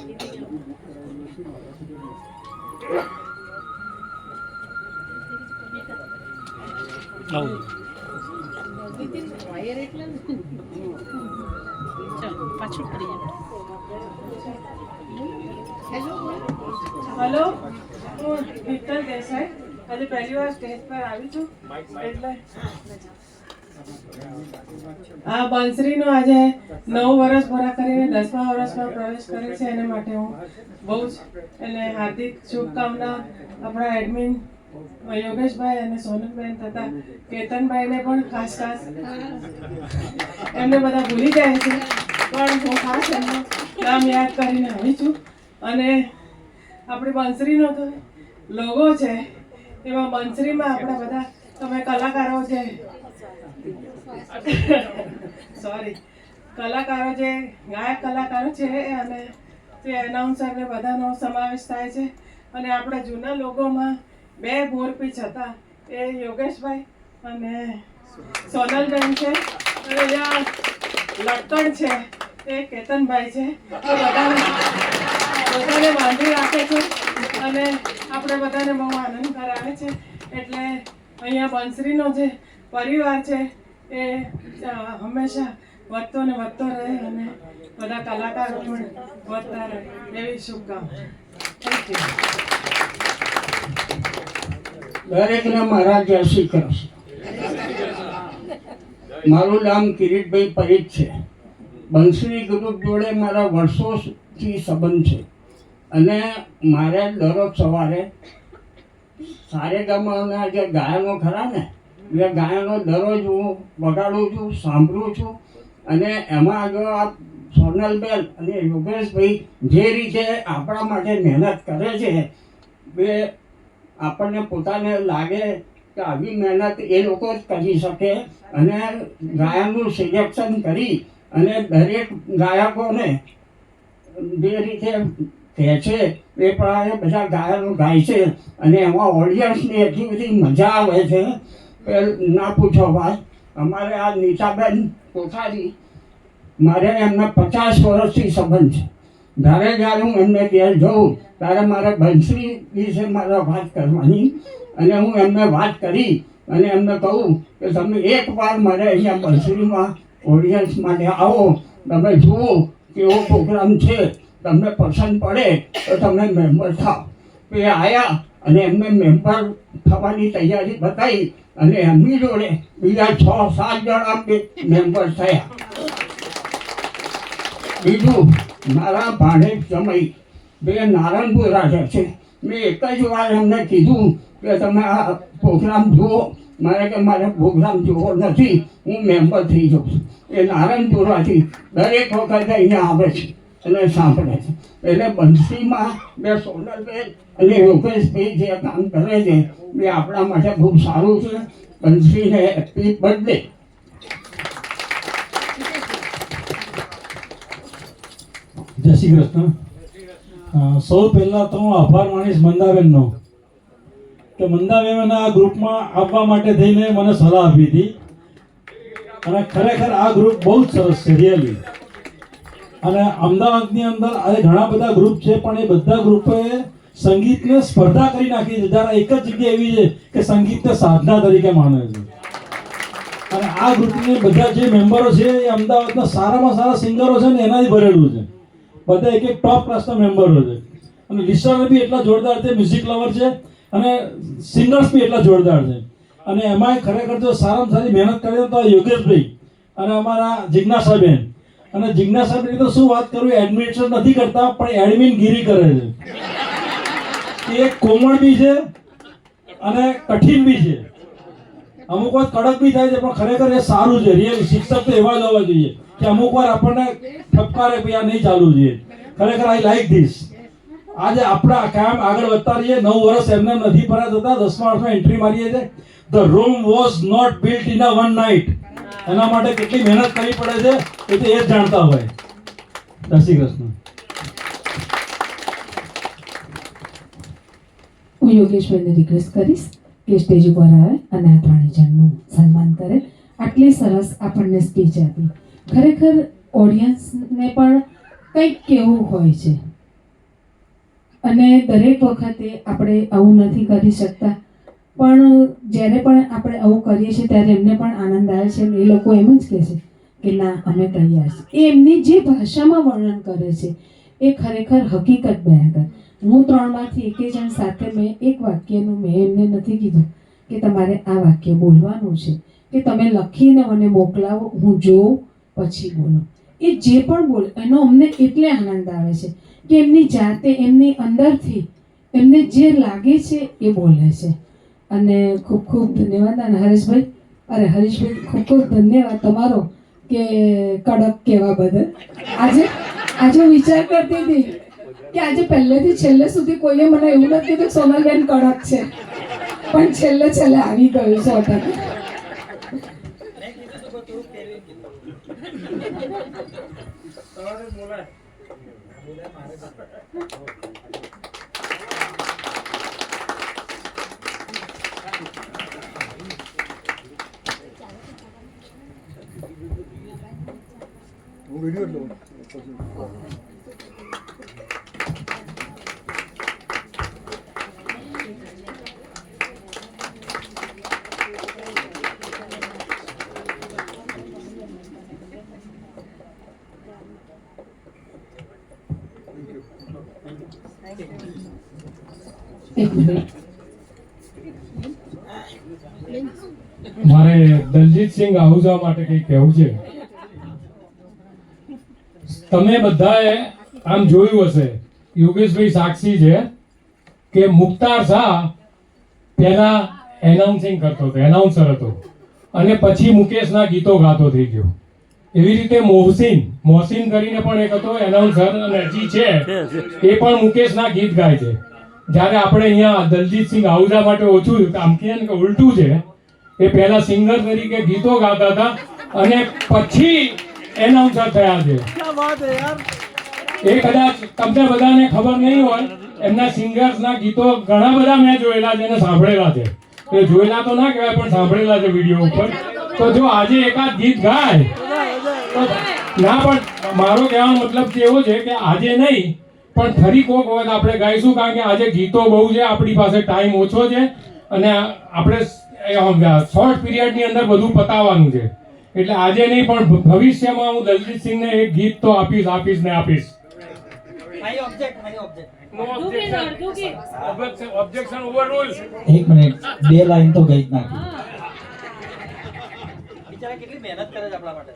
Hello, હું વિઠ્ઠલ દેસાઈ આજે પહેલી વાર સ્ટેજ પર આવી છું. એટલે આ બંસરીનો આજે 9 વર્ષ પૂરા કરીને 10મા વર્ષમાં પ્રવેશ કરે છે. એના માટે હું બહુ જ એને હાર્દિક શુભકામના આપણા એડમિન યોગેશભાઈ અને સોનલબેન તથા કેતનભાઈને પણ ખાસ એમને બધા ભૂલી જાય છે, પણ હું ખાસ એમનું નામ યાદ કરીને આવી છું. અને આપણી બંસરીનો તો લોગો છે, એમાં બંસરીમાં આપણા બધા તમે કલાકારો છે, કલાકારો જે ગાયક કલાકારો છે અને જે એનાઉન્સર ને બધાનો સમાવેશ થાય છે. અને આપણા જૂના લોગોમાં 2 મોરપીંછ હતા, એ યોગેશભાઈ અને સોનલબેન છે, અને અહીંયા લટકણ છે એ કેતનભાઈ છે. બધાને બાંધી રાખે છે અને આપણે બધાને બહુ આનંદ કરાવે છે. એટલે અહીંયા બંસરીનો જે પરિવાર છે એ હંમેશા વધતો ને વધતો રહે અને બધા કલાકારો પણ વધતા રહે એવી શુભકામના. Thank you. દરેકને મારા જય શ્રી કૃષ્ણ. મારું નામ કિરીટભાઈ પરીખ છે. બંસરી ગ્રુપ જોડે મારા વર્ષોથી સંબંધ છે અને મારે દરરોજ સવારે સારેગામાના જે ગાયનો ખરા ને એ ગાયનો દરરોજ હું વગાડું છું, સાંભળું છું. અને એમાં આગળ આ સોનલબેન અને યોગેશભાઈ જે રીતે આપણા માટે મહેનત કરે છે એ આપણને પોતાને લાગે કે આવી મહેનત એ લોકો જ કરી શકે. અને ગાયનનું સિલેક્શન કરી અને દરેક ગાયકોને જે રીતે કહે છે એ પ્રમાણે બધા ગાયનો ગાય છે. અને એમાં ઓડિયન્સને એટલી બધી મજા આવે છે કે ના પૂછો વાત. અમારે આ નીતાબેન કોઠારી, મારે એમને 50 વર્ષથી સંબંધ છે. જ્યારે હું એમને ત્યાં જાઉં ત્યારે મારે બંસરી વિશે મારે વાત કરવાની. અને હું એમને વાત કરી અને એમને કહું કે તમે એકવાર મારે અહીંયા બંસરીમાં ઓડિયન્સ માટે આવો, તમે જુઓ કેવો પ્રોગ્રામ છે, તમને પસંદ પડે તો તમે મેમ્બર થાવ. તો એ આવ્યા અને એમને મેમ્બર થવાની તૈયારી બતાવી અને એમની જોડે બીજા 6-7 જણા મેમ્બર થયા. બીજું, મારા ભાણેજ જમાઈ 2 નારણપુરા રહે છે. મેં એક જ વાર એમને કીધું કે તમે આ પ્રોગ્રામ જુઓ. મારે પ્રોગ્રામ જોવો નથી, હું મેમ્બર થઈ જાઉં. એ નારણપુરાથી દરેક વખતે અહીંયા આવે છે અને સાંભળે છે. એટલે બંસરીમાં 2 સોનલબેન અને યોગેશભાઈ જે કામ કરે છે એ આપણા માટે બહુ સારું છે. બંસરીને હેપી બર્થડે. જય શ્રી કૃષ્ણ. સૌ પહેલાં તો હું આભાર માનીશ મંદાબેનનો કે મંદાબેન આ ગ્રુપમાં આવવા માટે થઈને મને સલાહ આપી હતી. અને ખરેખર આ ગ્રુપ બહુ જ સરસ છે રિયલી. અને અમદાવાદની અંદર આજે ઘણા બધા ગ્રુપ છે, પણ એ બધા ગ્રુપોએ સંગીતને સ્પર્ધા કરી નાખી છે. જ્યારે એક જ જગ્યા એવી છે કે સંગીતને સાધના તરીકે માને છે. અને આ ગ્રુપની બધા જે મેમ્બરો છે એ અમદાવાદના સારામાં સારા સિંગરો છે ને એનાથી ભરેલું છે. બધા એક ટોપ ક્લાસના મેમ્બરો છે અને લિસનર બી એટલા જોરદાર છે, મ્યુઝિક લવર છે અને સિંગર્સ બી એટલા જોરદાર છે. અને એમાંય ખરેખર જો સારામાં સારી મહેનત કરે તો યોગેશભાઈ અને અમારા જિજ્ઞાસાબેન. અને જિજ્ઞાસાબેન તો શું વાત કરું, એડમિનિસ્ટ્રેશન નથી કરતા પણ એડમિનગીરી કરે છે. એ કોમળ બી છે અને કઠિન બી છે. અમુક વાર કડક બી થાય છે પણ ખરેખર એ સારું છે. રિયલ શિક્ષક તો એવા જ હોવા જોઈએ કે અમુક વાર આપણને ઠપકારે ભાઈ આ નહીં ચાલવું જોઈએ. ખરેખર આઈ લાઈક ધીસ. આજે આપણા કામ આગળ વધતા રહીએ. 9 વર્ષ એમને નથી ભરા થતા, 10મા વર્ષમાં એન્ટ્રી મારીએ છીએ. The room was not built in a one night. એના માટે કેટલી મહેનત કરવી પડે છે એ તો એ જ જાણતા હોય. જય શ્રી કૃષ્ણ. હું યોગેશભાઈને રિક્વેસ્ટ કરીશ કે સ્ટેજ ઉપર આવે અને આ 3 જણનું સન્માન કરે. આટલી સરસ આપણને સ્પીચ આપી. ખરેખર ઓડિયન્સને પણ કંઈક કેવું હોય છે અને દરેક વખતે આપણે આવું નથી કરી શકતા, પણ જ્યારે પણ આપણે આવું કરીએ છીએ ત્યારે એમને પણ આનંદ આવે છે અને એ લોકો એમ જ કહે છે કે ના અમે તૈયાર છીએ. એ એમની જે ભાષામાં વર્ણન કરે છે એ ખરેખર હકીકત બયાન કરે. હું 3માંથી એકે જણ સાથે મેં એક વાક્યનું મેં એમને નથી કીધું કે તમારે આ વાક્ય બોલવાનું છે, કે તમે લખીને મને મોકલાવો, હું જોઉં પછી બોલો. એ જે પણ બોલે એનો અમને એટલે આનંદ આવે છે કે એમની જાતે એમની અંદરથી એમને જે લાગે છે એ બોલે છે. અને ખૂબ ખૂબ ધન્યવાદ. અને હરીશભાઈ ખૂબ ખૂબ ધન્યવાદ તમારો કે કડક કહેવા બદલ. આજે હું વિચાર કરતી હતી કે આજે પહેલેથી છેલ્લે સુધી કોઈએ મને એવું નથી કીધું કે સોનલબેન કડક છે, પણ છેલ્લે આવી ગયું 100%. એક મિનિટ. મારે દલજીતસિંહ આહુજા માટે કંઈક કહેવું છે. તમે બધાએ આમ જોયું હશે, યોગેશભાઈ સાક્ષી છે કે મુખ્તાર શાહ પહેલા એનાઉન્સિંગ કરતો હતો, એનાઉન્સર હતો, અને પછી મુકેશના ગીતો ગાતો થઈ ગયો. એવી રીતે મોહસિન કરીને પણ એક હતો એનાઉન્સર, અને હજી છે એ પણ મુકેશના ગીત ગાય છે. જ્યારે આપણે અહીંયા દલજીતસિંહ આહુજા માટે ઓછું, આમ કે ઉલટું છે, એ પહેલા સિંગર તરીકે ગીતો ગાતા હતા અને પછી એનાઉન્સર થયા છે. એ કદાચ તમને બધાને ખબર નહીં હોય, એમના સિંગર્સના ગીતો ઘણા બધા મેં જોયેલા છે અને સાંભળેલા છે. એ જોયેલા તો ના કહેવાય પણ સાંભળેલા છે વિડીયો ઉપર. તો જો આજે એકાદ ગીત ગાય તો ના, પણ મારો કહેવાનો મતલબ એવો છે કે આજે નહીં પણ ફરી કોક વખત આપણે ગાઈશું, કારણ કે આજે ગીતો બહુ છે, આપણી પાસે ટાઈમ ઓછો છે અને આપણે શોર્ટ પીરિયડની અંદર બધું પતાવવાનું છે. એટલે આજે નહીં પણ ભવિષ્યમાં હું દલજીતસિંહને એક ગીત તો આપીશ. ઓબ્જેક્શન ઓવરરૂલ્ડ. એક મિનિટ, 2 લાઈન તો ગઈ જ નાખી. બિચારા કેટલી મહેનત કરે છે આપણા માટે.